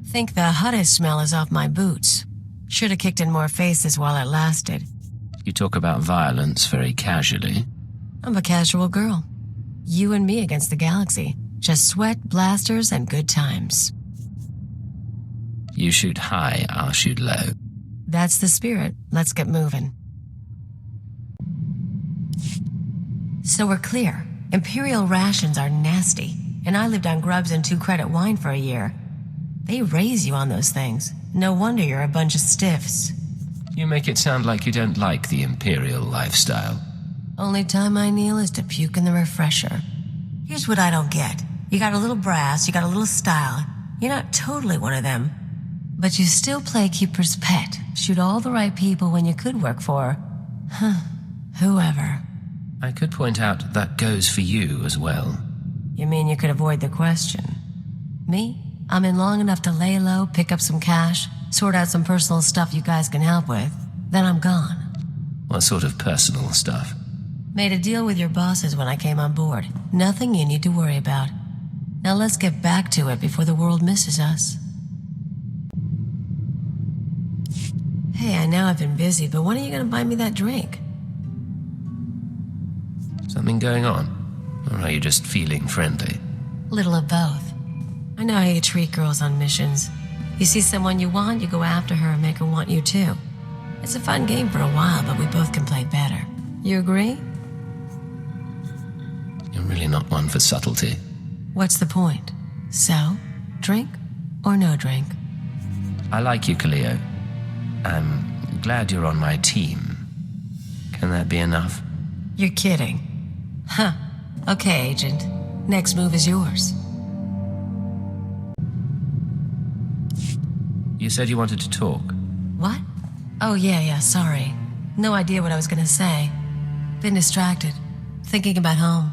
Think the hottest smell is off my boots. Should have kicked in more faces while it lasted. You talk about violence very casually. I'm a casual girl. You and me against the galaxy. Just sweat, blasters, and good times. You shoot high, I'll shoot low. That's the spirit. Let's get moving. So we're clear. Imperial rations are nasty, and I lived on grubs and 2-credit wine for a year. They raise you on those things. No wonder you're a bunch of stiffs. You make it sound like you don't like the Imperial lifestyle. Only time I kneel is to puke in the refresher. Here's what I don't get. You got a little brass, you got a little style. You're not totally one of them. But you still play keeper's pet. Shoot all the right people when you could work for... whoever. I could point out that goes for you as well. You mean you could avoid the question? Me? I'm in long enough to lay low, pick up some cash, sort out some personal stuff you guys can help with. Then I'm gone. What sort of personal stuff? Made a deal with your bosses when I came on board. Nothing you need to worry about. Now let's get back to it before the world misses us. Hey, I know I've been busy, but when are you gonna buy me that drink? Something going on? Or are you just feeling friendly? Little of both. I know how you treat girls on missions. You see someone you want, you go after her and make her want you too. It's a fun game for a while, but we both can play better. You agree? You're really not one for subtlety. What's the point? So, drink or no drink? I like you, Kaliyo. I'm glad you're on my team. Can that be enough? You're kidding. Huh. Okay, Agent. Next move is yours. You said you wanted to talk. What? Oh, yeah, sorry. No idea what I was gonna say. Been distracted. Thinking about home.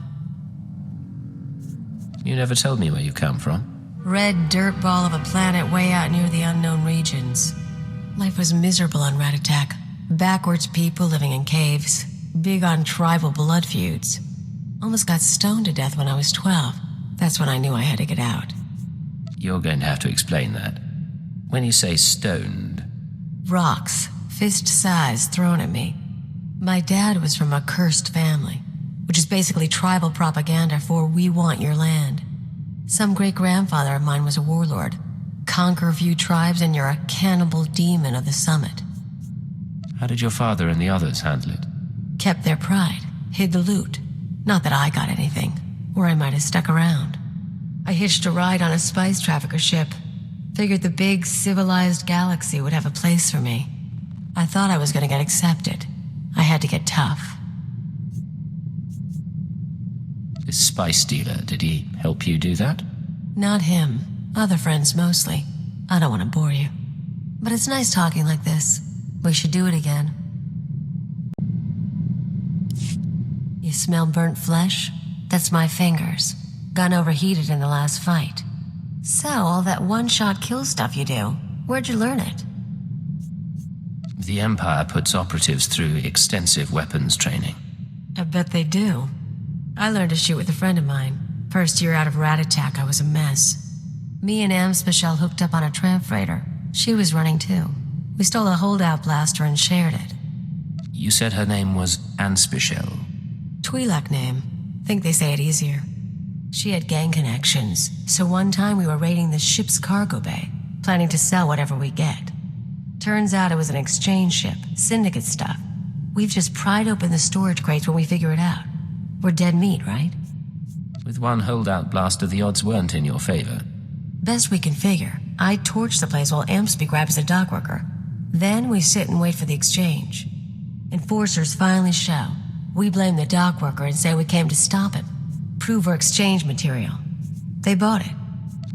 You never told me where you come from. Red dirt ball of a planet way out near the unknown regions. Life was miserable on Ratatak. Backwards people living in caves. Big on tribal blood feuds. Almost got stoned to death when I was 12. That's when I knew I had to get out. You're going to have to explain that. When you say stoned... Rocks, fist size, thrown at me. My dad was from a cursed family, which is basically tribal propaganda for we want your land. Some great-grandfather of mine was a warlord. Conquer a few tribes and you're a cannibal demon of the summit. How did your father and the others handle it? Kept their pride, hid the loot. Not that I got anything, or I might have stuck around. I hitched a ride on a spice trafficker ship. Figured the big, civilized galaxy would have a place for me. I thought I was gonna get accepted. I had to get tough. This spice dealer, did he help you do that? Not him. Other friends mostly. I don't want to bore you. But it's nice talking like this. We should do it again. You smell burnt flesh? That's my fingers. Gun overheated in the last fight. So, all that one-shot kill stuff you do, where'd you learn it? The Empire puts operatives through extensive weapons training. I bet they do. I learned to shoot with a friend of mine. First year out of Ratatak, I was a mess. Me and Amspecial hooked up on a tramp freighter. She was running too. We stole a holdout blaster and shared it. You said her name was Amspecial. Twi'lek name. Think they say it easier. She had gang connections, so one time we were raiding the ship's cargo bay, planning to sell whatever we get. Turns out it was an exchange ship, syndicate stuff. We've just pried open the storage crates when we figure it out. We're dead meat, right? With one holdout blaster, the odds weren't in your favor. Best we can figure. I torch the place while Ampsby grabs a dock worker. Then we sit and wait for the exchange. Enforcers finally show. We blame the dock worker and say we came to stop him. Prove we're exchange material. They bought it.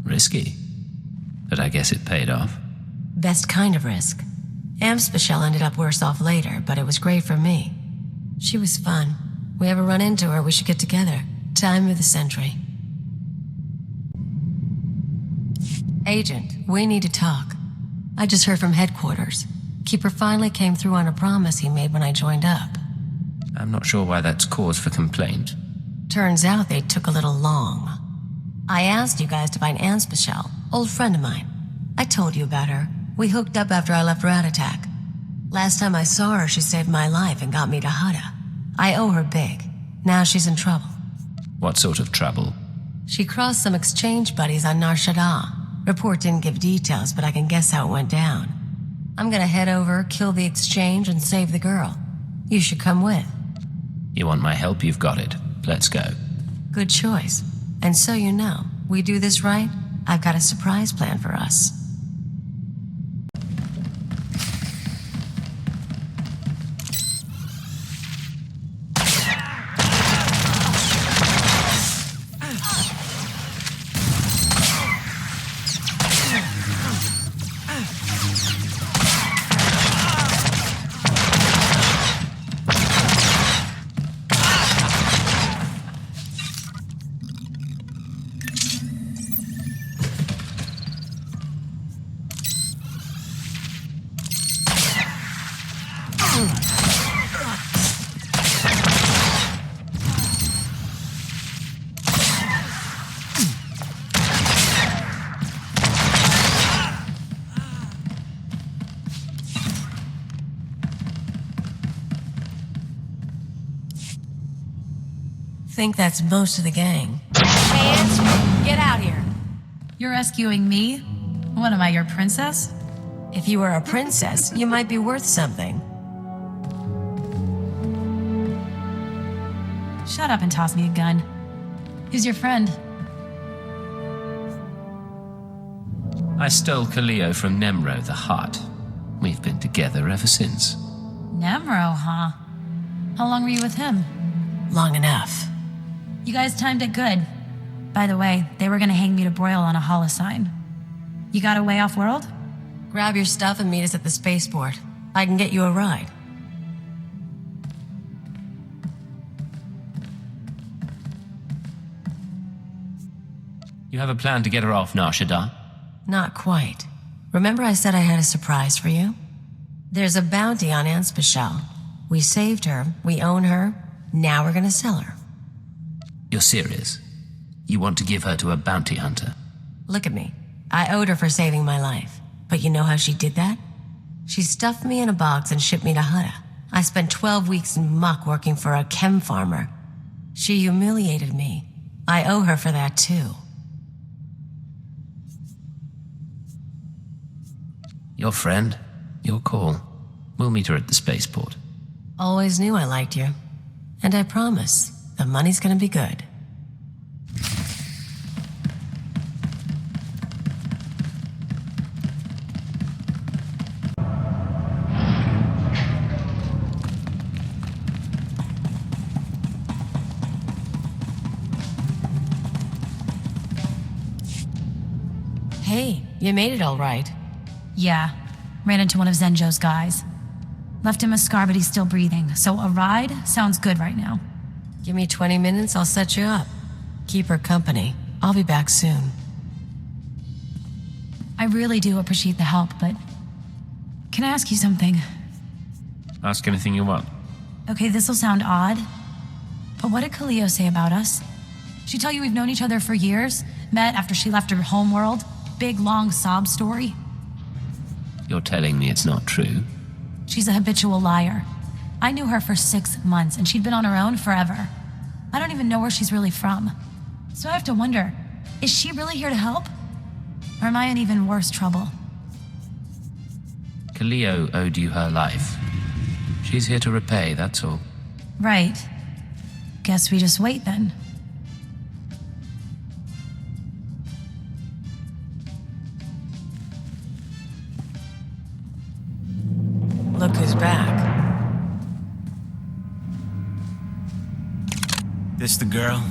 Risky. But I guess it paid off. Best kind of risk. Amspecial ended up worse off later, but it was great for me. She was fun. We ever run into her, we should get together. Time of the century. Agent, we need to talk. I just heard from headquarters. Keeper finally came through on a promise he made when I joined up. I'm not sure why that's cause for complaint. Turns out they took a little long. I asked you guys to find Anspachel, old friend of mine. I told you about her. We hooked up after I left Rat Attack. Last time I saw her, she saved my life and got me to Hutta. I owe her big. Now she's in trouble. What sort of trouble? She crossed some exchange buddies on Nar Shaddaa. Report didn't give details, but I can guess how it went down. I'm gonna head over, kill the exchange, and save the girl. You should come with. You want my help? You've got it. Let's go. Good choice. And so you know, we do this right, I've got a surprise plan for us. Think that's most of the gang. Hands, get out here. You're rescuing me? What am I, your princess? If you were a princess, you might be worth something. Shut up and toss me a gun. Who's your friend? I stole Kaliyo from Nemro the Hutt. We've been together ever since. Nemro, huh? How long were you with him? Long enough. You guys timed it good. By the way, they were gonna hang me to broil on a holocene. You got a way off-world? Grab your stuff and meet us at the spaceport. I can get you a ride. You have a plan to get her off Nar Shaddaa? Not quite. Remember I said I had a surprise for you? There's a bounty on Anspachel. We saved her, we own her, now we're gonna sell her. You're serious? You want to give her to a bounty hunter? Look at me. I owed her for saving my life. But you know how she did that? She stuffed me in a box and shipped me to Hutta. I spent 12 weeks in muck working for a chem farmer. She humiliated me. I owe her for that too. Your friend? Your call. We'll meet her at the spaceport. Always knew I liked you. And I promise, the money's gonna be good. Hey, you made it all right. Yeah. Ran into one of Zenjo's guys. Left him a scar, but he's still breathing. So a ride sounds good right now. Give me 20 minutes, I'll set you up. Keep her company. I'll be back soon. I really do appreciate the help, but... Can I ask you something? Ask anything you want. Okay, this'll sound odd, but what did Kaliyo say about us? She tell you we've known each other for years? Met after she left her homeworld? Big, long sob story? You're telling me it's not true? She's a habitual liar. I knew her for 6 months, and she'd been on her own forever. I don't even know where she's really from. So I have to wonder, is she really here to help? Or am I in even worse trouble? Kaliyo owed you her life. She's here to repay, that's all. Right. Guess we just wait then. Look who's back. This the girl?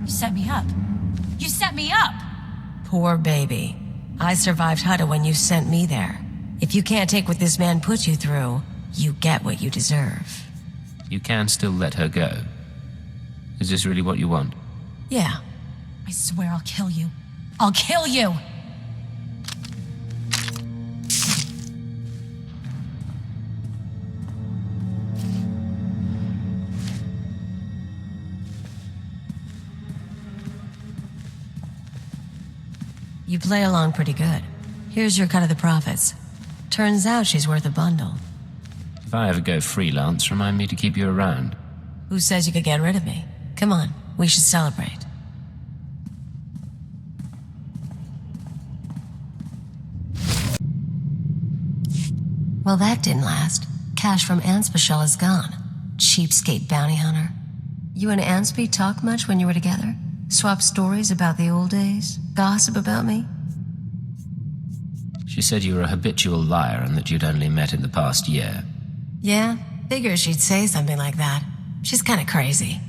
You set me up. You set me up! Poor baby. I survived Hutta when you sent me there. If you can't take what this man put you through, you get what you deserve. You can still let her go. Is this really what you want? Yeah. I swear I'll kill you. I'll kill you! You play along pretty good. Here's your cut of the profits. Turns out she's worth a bundle. If I ever go freelance, remind me to keep you around. Who says you could get rid of me? Come on, we should celebrate. Well, that didn't last. Cash from Anspecial is gone. Cheapskate bounty hunter. You and Ansby talk much when you were together? Swap stories about the old days? Gossip about me? She said you were a habitual liar and that you'd only met in the past year. Yeah, figures she'd say something like that. She's kind of crazy.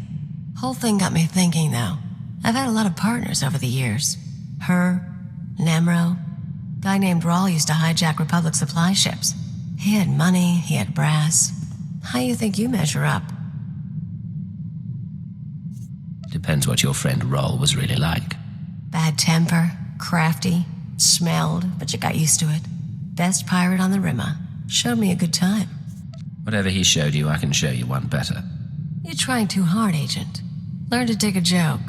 Whole thing got me thinking, though. I've had a lot of partners over the years. Her, Nemro. Guy named Rawl used to hijack Republic supply ships. He had money, he had brass. How you think you measure up? Depends what your friend Roll was really like. Bad temper, crafty, smelled, but you got used to it. Best pirate on the Rimmer. Showed me a good time. Whatever he showed you, I can show you one better. You're trying too hard, Agent. Learn to take a joke.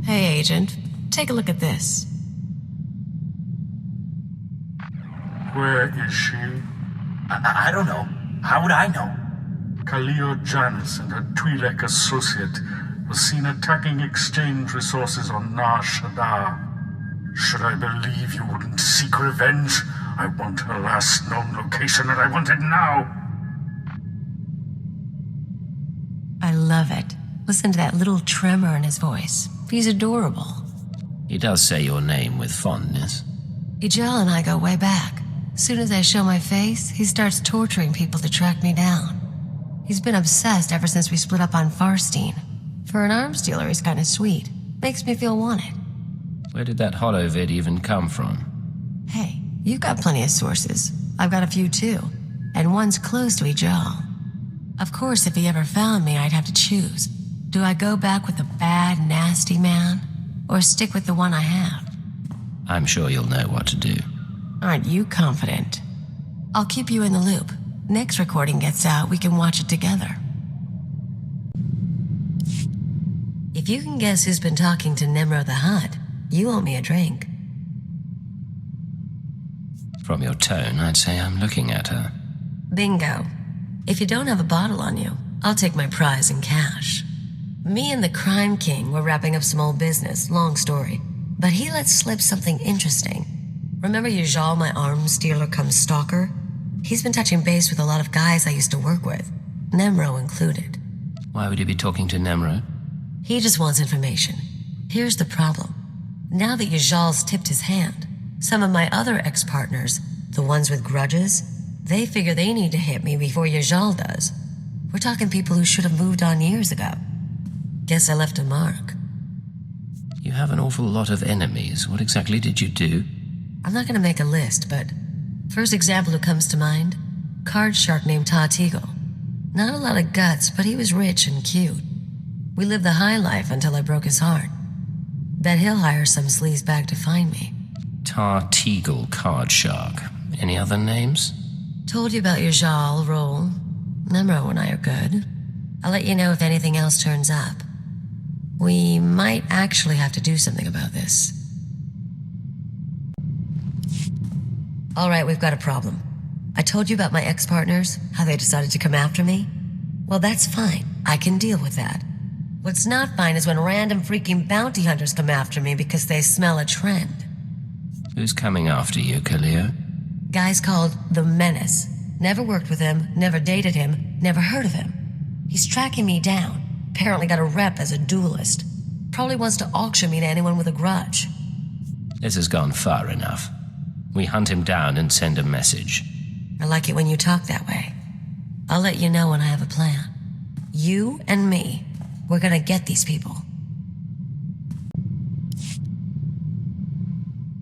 Hey, Agent. Take a look at this. Where is she? I don't know. How would I know? Kaliyo Djannis and her Twi'lek associate was seen attacking exchange resources on Nar Shaddaa. Should I believe you wouldn't seek revenge? I want her last known location and I want it now! I love it. Listen to that little tremor in his voice. He's adorable. He does say your name with fondness. Ijal and I go way back. Soon as I show my face, he starts torturing people to track me down. He's been obsessed ever since we split up on Farstein. For an arms dealer, he's kind of sweet. Makes me feel wanted. Where did that holo vid even come from? Hey, you've got plenty of sources. I've got a few too. And one's close to Ijal. Of course, if he ever found me, I'd have to choose. Do I go back with the bad, nasty man? Or stick with the one I have? I'm sure you'll know what to do. Aren't you confident? I'll keep you in the loop. Next recording gets out, we can watch it together. If you can guess who's been talking to Nemro the Hutt, you owe me a drink. From your tone, I'd say I'm looking at her. Bingo. If you don't have a bottle on you, I'll take my prize in cash. Me and the Crime King were wrapping up some old business, long story. But he let slip something interesting. Remember Ujal, my arms dealer come stalker? He's been touching base with a lot of guys I used to work with, Nemro included. Why would you be talking to Nemro? He just wants information. Here's the problem. Now that Ujal's tipped his hand, some of my other ex-partners, the ones with grudges, they figure they need to hit me before Ujal does. We're talking people who should have moved on years ago. Guess I left a mark. You have an awful lot of enemies. What exactly did you do? I'm not gonna make a list, but first example who comes to mind, card shark named Teagle. Not a lot of guts, but he was rich and cute. We lived the high life until I broke his heart. Bet he'll hire some sleaze bag to find me. Teagle Card Shark. Any other names? Told you about your Jal role. Nemro and I are good. I'll let you know if anything else turns up. We might actually have to do something about this. All right, we've got a problem. I told you about my ex-partners, how they decided to come after me. Well, that's fine. I can deal with that. What's not fine is when random freaking bounty hunters come after me because they smell a trend. Who's coming after you, Kaliyo? Guy's called The Menace. Never worked with him, never dated him, never heard of him. He's tracking me down. Apparently got a rep as a duelist. Probably wants to auction me to anyone with a grudge. This has gone far enough. We hunt him down and send a message. I like it when you talk that way. I'll let you know when I have a plan. You and me, we're gonna get these people.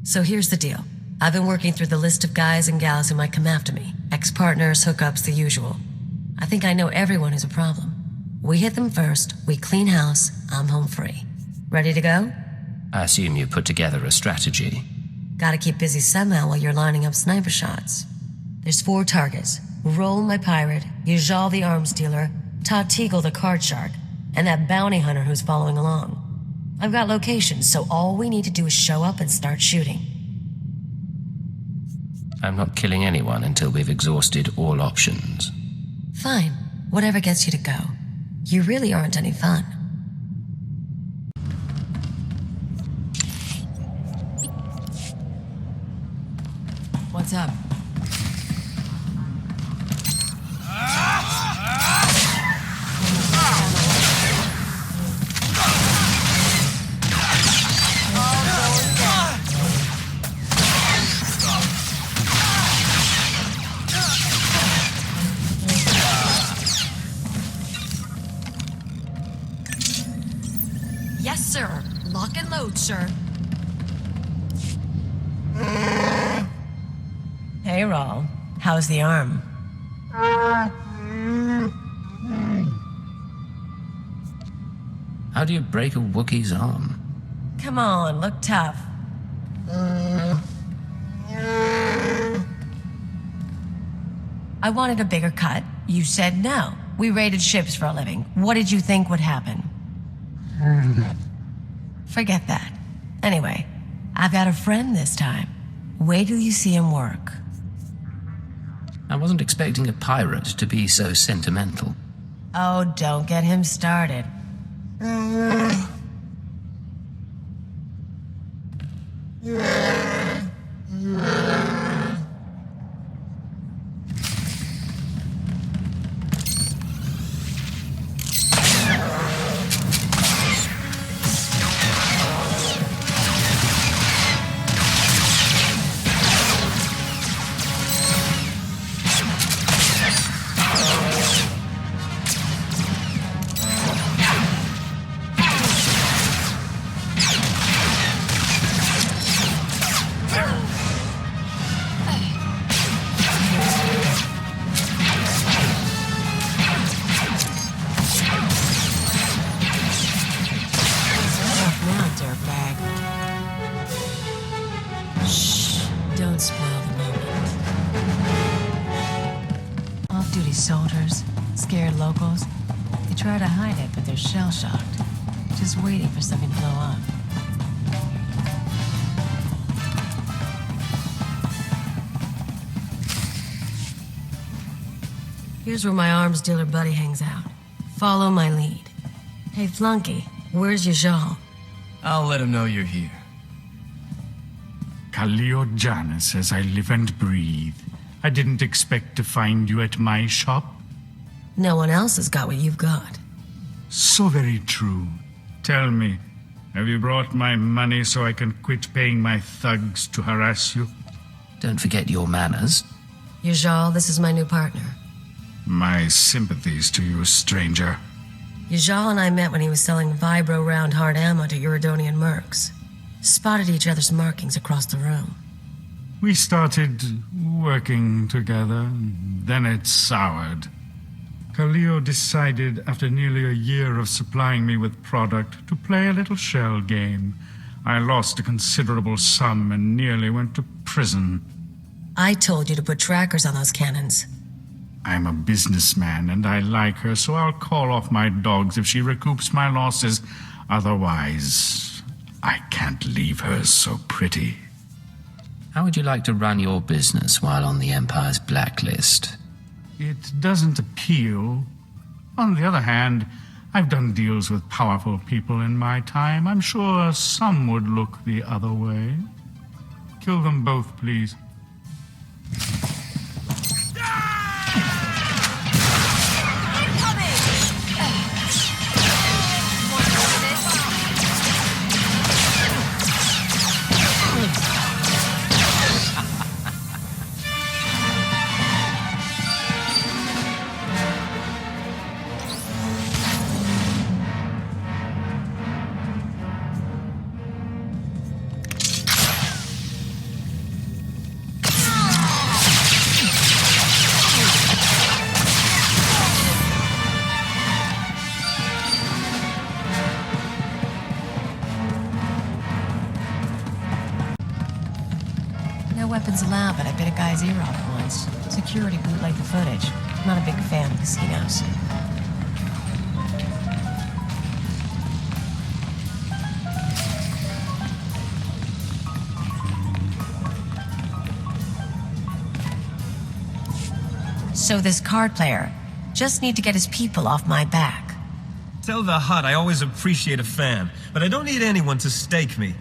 So here's the deal. I've been working through the list of guys and gals who might come after me. Ex-partners, hookups, the usual. I think I know everyone who's a problem. We hit them first, we clean house, I'm home free. Ready to go? I assume you put together a strategy. Gotta keep busy somehow while you're lining up sniper shots. There's 4 targets. Roll my pirate, Ujal the arms dealer, Teagle the card shark, and that bounty hunter who's following along. I've got locations, so all we need to do is show up and start shooting. I'm not killing anyone until we've exhausted all options. Fine. Whatever gets you to go. You really aren't any fun. What's up? Yes, sir. Lock and load, sir. Hey, Rawl. How's the arm? How do you break a Wookiee's arm? Come on, look tough. I wanted a bigger cut. You said no. We raided ships for a living. What did you think would happen? Forget that. Anyway, I've got a friend this time. Wait till you see him work. I wasn't expecting a pirate to be so sentimental. Oh, don't get him started. Don't spoil the moment. Off-duty soldiers, scared locals. They try to hide it, but they're shell-shocked. Just waiting for something to blow up. Here's where my arms dealer buddy hangs out. Follow my lead. Hey, Flunky, where's your Jean? I'll let him know you're here. Kaliyo Djannis, as I live and breathe. I didn't expect to find you at my shop. No one else has got what you've got. So very true. Tell me, have you brought my money so I can quit paying my thugs to harass you? Don't forget your manners. Yajal, this is my new partner. My sympathies to you, stranger. Yajal and I met when he was selling vibro round hard ammo to Uridonian mercs. Spotted each other's markings across the room. We started working together, then it soured. Kaliyo decided, after nearly a year of supplying me with product, to play a little shell game. I lost a considerable sum and nearly went to prison. I told you to put trackers on those cannons. I'm a businessman and I like her, so I'll call off my dogs if she recoups my losses. Otherwise, I can't leave her so pretty. How would you like to run your business while on the Empire's blacklist? It doesn't appeal. On the other hand, I've done deals with powerful people in my time. I'm sure some would look the other way. Kill them both, please. No weapons allowed, but I bit a guy's ear off once. Security bootlegged the footage. I'm not a big fan of casinos. So this card player just need to get his people off my back. Tell the Hutt I always appreciate a fan, but I don't need anyone to stake me.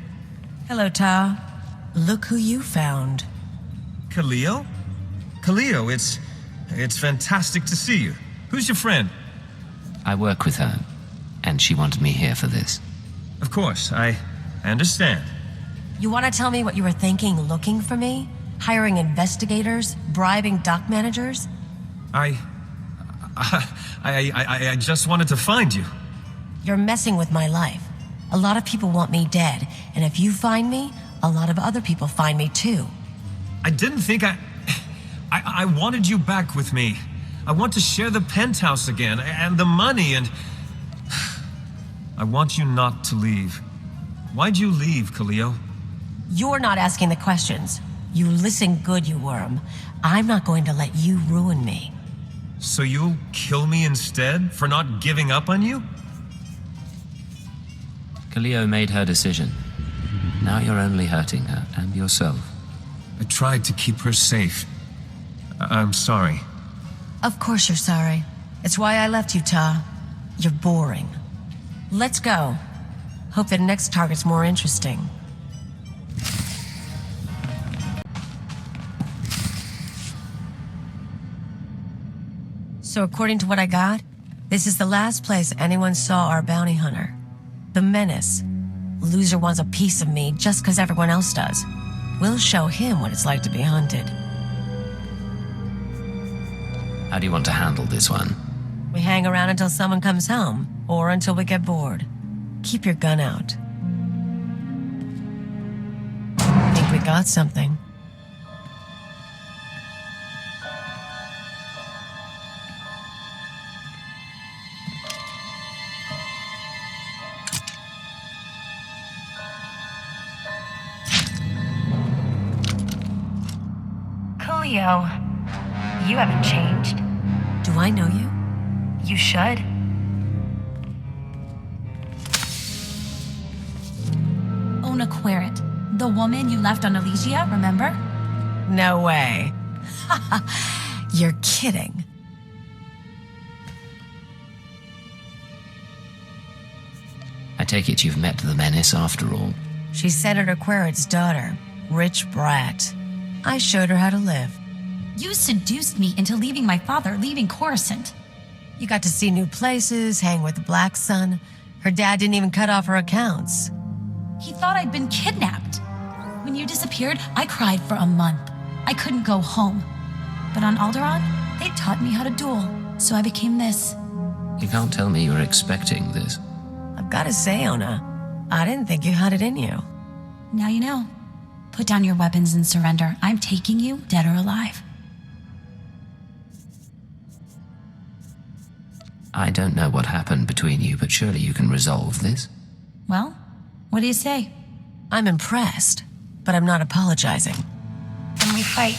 Hello, Ta. Look who you found. Kaliyo? Kaliyo, it's fantastic to see you. Who's your friend? I work with her, and she wanted me here for this. Of course, I understand. You want to tell me what you were thinking looking for me? Hiring investigators? Bribing dock managers? I just wanted to find you. You're messing with my life. A lot of people want me dead, and if you find me, a lot of other people find me too. I didn't think I wanted you back with me. I want to share the penthouse again, and the money, and... I want you not to leave. Why'd you leave, Kaliyo? You're not asking the questions. You listen good, you worm. I'm not going to let you ruin me. So you'll kill me instead, for not giving up on you? Kaliyo made her decision. Now you're only hurting her and yourself. I tried to keep her safe. I'm sorry. Of course you're sorry. It's why I left you, Ta. You're boring. Let's go. Hope the next target's more interesting. So according to what I got, this is the last place anyone saw our bounty hunter. The Menace. Loser wants a piece of me just because everyone else does. We'll show him what it's like to be hunted. How do you want to handle this one? We hang around until someone comes home, or until we get bored. Keep your gun out. I think we got something. Kaliyo, you haven't changed. Do I know you? You should. Ona Querrett, the woman you left on Elysia, remember? No way. You're kidding. I take it you've met the Menace after all. She's Senator Querrett's daughter. Rich brat. I showed her how to live. You seduced me into leaving my father, leaving Coruscant. You got to see new places, hang with the Black Sun. Her dad didn't even cut off her accounts. He thought I'd been kidnapped. When you disappeared, I cried for a month. I couldn't go home. But on Alderaan, they taught me how to duel, so I became this. You can't tell me you were expecting this. I've got to say, Ona, I didn't think you had it in you. Now you know. Put down your weapons and surrender. I'm taking you, dead or alive. I don't know what happened between you, but surely you can resolve this. Well, what do you say? I'm impressed, but I'm not apologizing. Then we fight.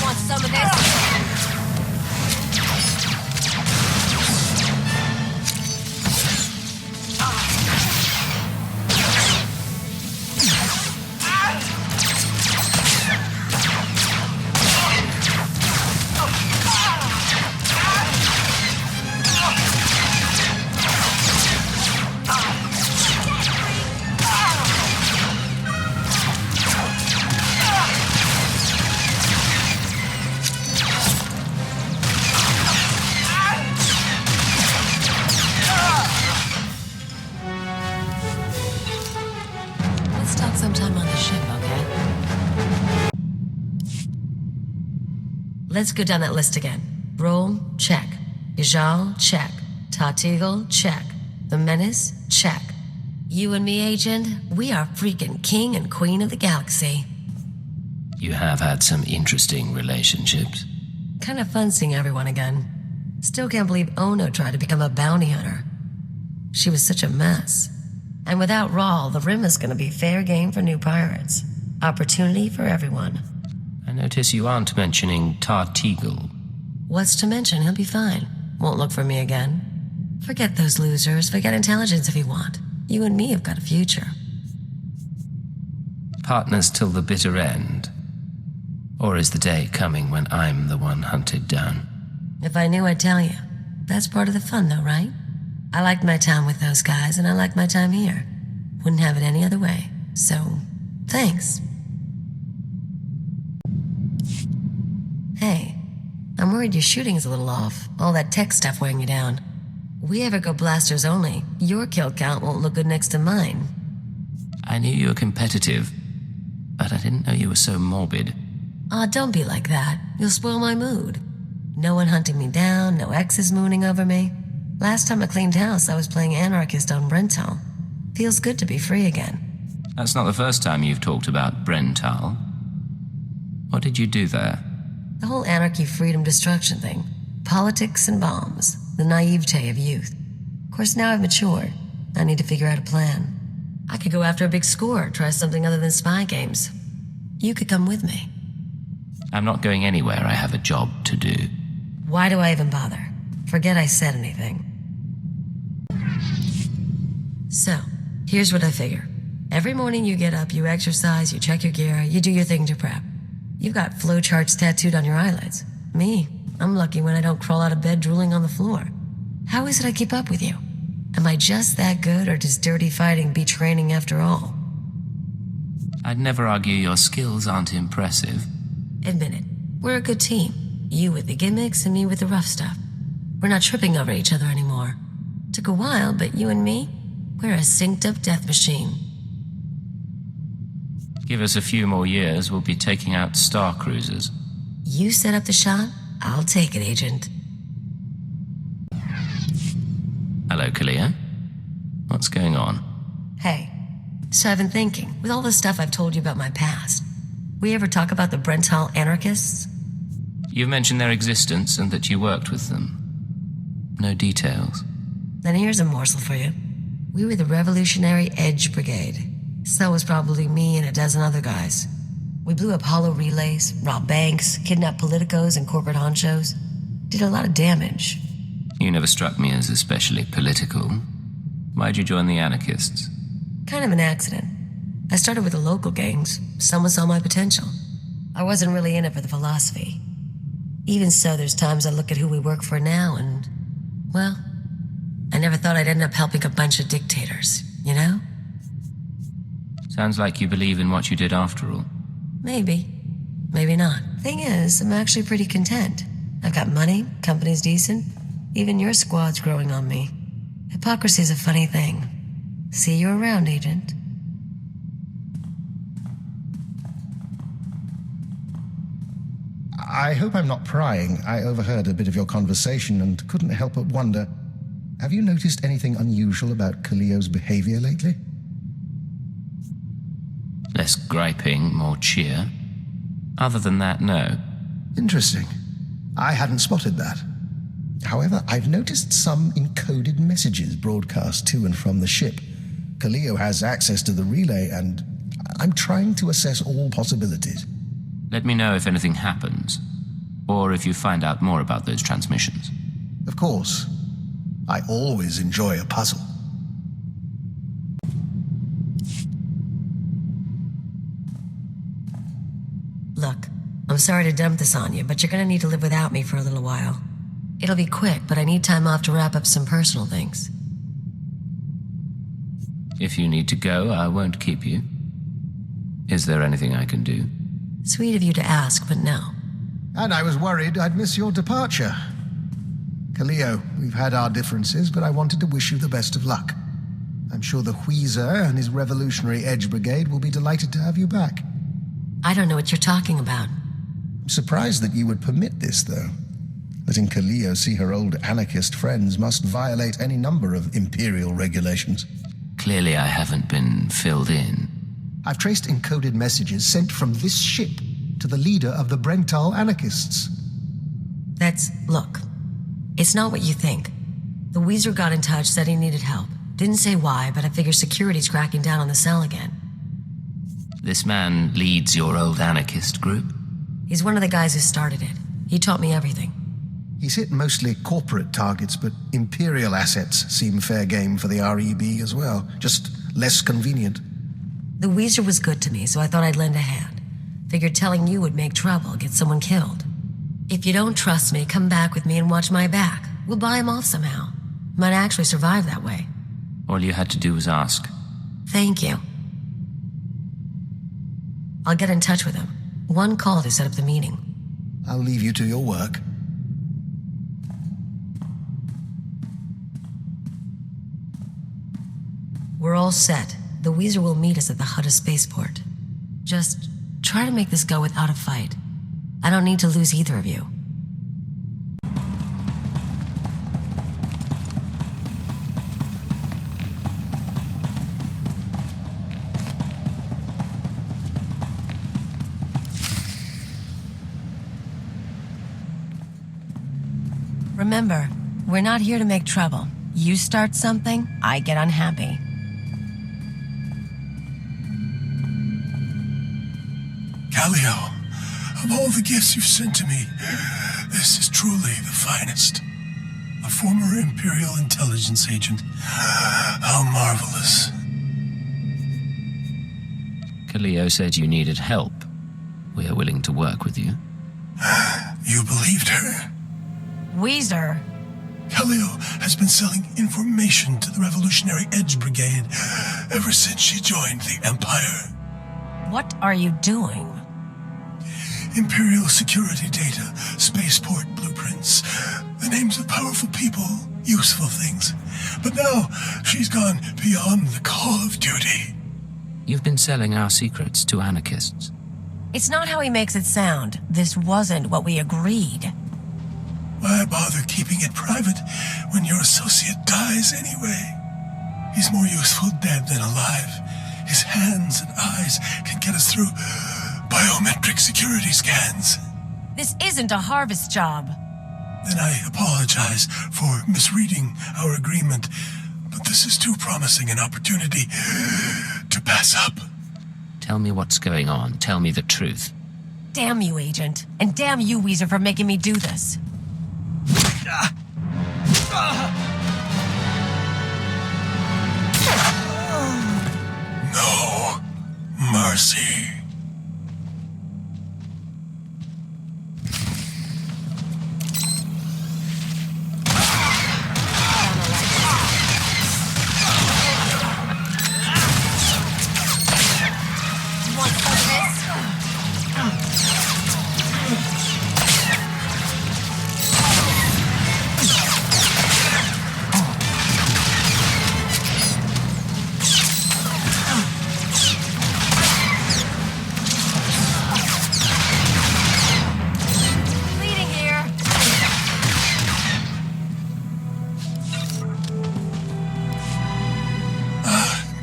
Want some of this? Sometime on the ship, okay? Let's go down that list again. Roll, check. Ijal, check. Tatigel, check. The Menace, check. You and me, Agent, we are freaking king and queen of the galaxy. You have had some interesting relationships. Kind of fun seeing everyone again. Still can't believe Ono tried to become a bounty hunter. She was such a mess. And without Rawl, the Rim is going to be fair game for new pirates. Opportunity for everyone. I notice you aren't mentioning Tarteagle. What's to mention? He'll be fine. Won't look for me again. Forget those losers. Forget intelligence if you want. You and me have got a future. Partners till the bitter end? Or is the day coming when I'm the one hunted down? If I knew, I'd tell you. That's part of the fun, though, right? I liked my time with those guys, and I like my time here. Wouldn't have it any other way. So, thanks. Hey, I'm worried your shooting's a little off. All that tech stuff weighing you down. We ever go blasters only, your kill count won't look good next to mine. I knew you were competitive, but I didn't know you were so morbid. Aw, don't be like that. You'll spoil my mood. No one hunting me down, no exes mooning over me. Last time I cleaned house, I was playing anarchist on Brental. Feels good to be free again. That's not the first time you've talked about Brental. What did you do there? The whole anarchy, freedom, destruction thing. Politics and bombs. The naivete of youth. Of course, now I've matured. I need to figure out a plan. I could go after a big score, try something other than spy games. You could come with me. I'm not going anywhere. I have a job to do. Why do I even bother? Forget I said anything. So, here's what I figure. Every morning you get up, you exercise, you check your gear, you do your thing to prep. You've got flowcharts tattooed on your eyelids. Me, I'm lucky when I don't crawl out of bed drooling on the floor. How is it I keep up with you? Am I just that good, or does dirty fighting beat training after all? I'd never argue your skills aren't impressive. Admit it. We're a good team. You with the gimmicks and me with the rough stuff. We're not tripping over each other anymore. Took a while, but you and me, we're a synced-up death machine. Give us a few more years, we'll be taking out star cruisers. You set up the shot, I'll take it, Agent. Hello, Kaliyo. What's going on? Hey, so I've been thinking, with all the stuff I've told you about my past, we ever talk about the Brental anarchists? You've mentioned their existence and that you worked with them. No details. Then here's a morsel for you. We were the Revolutionary Edge Brigade. So was probably me and a dozen other guys. We blew up hollow relays, robbed banks, kidnapped politicos and corporate honchos. Did a lot of damage. You never struck me as especially political. Why'd you join the anarchists? Kind of an accident. I started with the local gangs. Someone saw my potential. I wasn't really in it for the philosophy. Even so, there's times I look at who we work for now and, well, I never thought I'd end up helping a bunch of dictators, you know? Sounds like you believe in what you did after all. Maybe. Maybe not. Thing is, I'm actually pretty content. I've got money, company's decent. Even your squad's growing on me. Hypocrisy's a funny thing. See you around, Agent. I hope I'm not prying. I overheard a bit of your conversation and couldn't help but wonder, have you noticed anything unusual about Kaliyo's behavior lately? Less griping, more cheer. Other than that, no. Interesting. I hadn't spotted that. However, I've noticed some encoded messages broadcast to and from the ship. Kaliyo has access to the relay, and I'm trying to assess all possibilities. Let me know if anything happens, or if you find out more about those transmissions. Of course. I always enjoy a puzzle. Look, I'm sorry to dump this on you, but you're gonna need to live without me for a little while. It'll be quick, but I need time off to wrap up some personal things. If you need to go, I won't keep you. Is there anything I can do? Sweet of you to ask, but no. And I was worried I'd miss your departure. Kaliyo, we've had our differences, but I wanted to wish you the best of luck. I'm sure the Wheezer and his Revolutionary Edge Brigade will be delighted to have you back. I don't know what you're talking about. I'm surprised that you would permit this, though. Letting Kaliyo see her old anarchist friends must violate any number of Imperial regulations. Clearly I haven't been filled in. I've traced encoded messages sent from this ship to the leader of the Brental anarchists. Look, it's not what you think. The Weezer got in touch, said he needed help. Didn't say why, but I figure security's cracking down on the cell again. This man leads your old anarchist group? He's one of the guys who started it. He taught me everything. He's hit mostly corporate targets, but Imperial assets seem fair game for the REB as well. Just less convenient. The Weezer was good to me, so I thought I'd lend a hand. Figured telling you would make trouble, get someone killed. If you don't trust me, come back with me and watch my back. We'll buy him off somehow. Might actually survive that way. All you had to do was ask. Thank you. I'll get in touch with him. One call to set up the meeting. I'll leave you to your work. We're all set. The Weezer will meet us at the Hutta spaceport. Just try to make this go without a fight. I don't need to lose either of you. Remember, we're not here to make trouble. You start something, I get unhappy. Kaliyo, of all the gifts you've sent to me, this is truly the finest. A former Imperial intelligence agent. How marvelous. Kaliyo said you needed help. We are willing to work with you. You believed her? Weezer? Kaliyo has been selling information to the Revolutionary Edge Brigade ever since she joined the Empire. What are you doing? Imperial security data, spaceport blueprints, the names of powerful people, useful things. But now, she's gone beyond the call of duty. You've been selling our secrets to anarchists. It's not how he makes it sound. This wasn't what we agreed. Why bother keeping it private when your associate dies anyway? He's more useful dead than alive. His hands and eyes can get us through biometric security scans. This isn't a harvest job. Then I apologize for misreading our agreement, but this is too promising an opportunity to pass up. Tell me what's going on. Tell me the truth. Damn you, Agent. And damn you, Weezer, for making me do this. No mercy.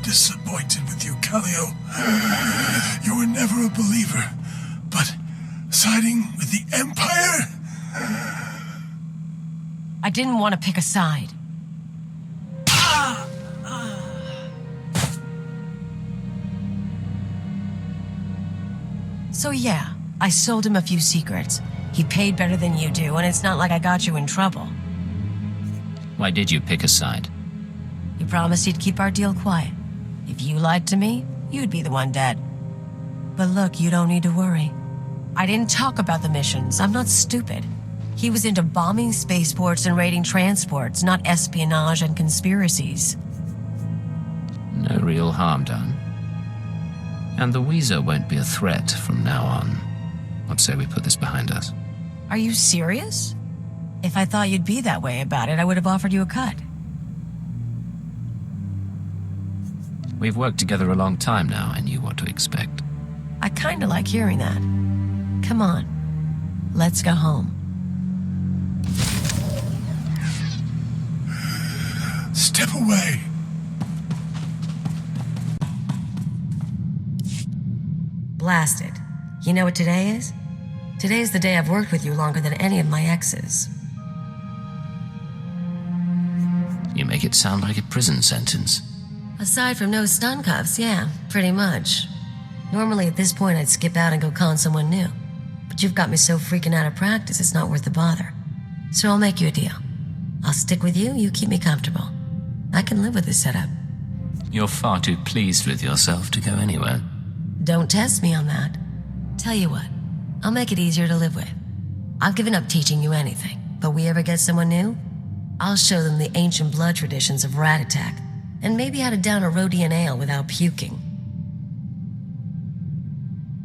Disappointed with you, Kaliyo. You were never a believer, but siding with the Empire? I didn't want to pick a side. So yeah, I sold him a few secrets. He paid better than you do, and it's not like I got you in trouble. Why did you pick a side? You promised you'd keep our deal quiet. If you lied to me, you'd be the one dead. But look, you don't need to worry. I didn't talk about the missions. I'm not stupid. He was into bombing spaceports and raiding transports, not espionage and conspiracies. No real harm done. And the Weezer won't be a threat from now on. What say we put this behind us? Are you serious? If I thought you'd be that way about it, I would have offered you a cut. We've worked together a long time now. I knew what to expect. I kinda like hearing that. Come on, let's go home. Step away. Blasted. You know what today is? Today is the day I've worked with you longer than any of my exes. You make it sound like a prison sentence. Aside from no stun cuffs, yeah, pretty much. Normally at this point I'd skip out and go con someone new. But you've got me so freaking out of practice it's not worth the bother. So I'll make you a deal. I'll stick with you, you keep me comfortable. I can live with this setup. You're far too pleased with yourself to go anywhere. Don't test me on that. Tell you what, I'll make it easier to live with. I've given up teaching you anything, but we ever get someone new, I'll show them the ancient blood traditions of rat attack, and maybe how to down a Rhodian ale without puking.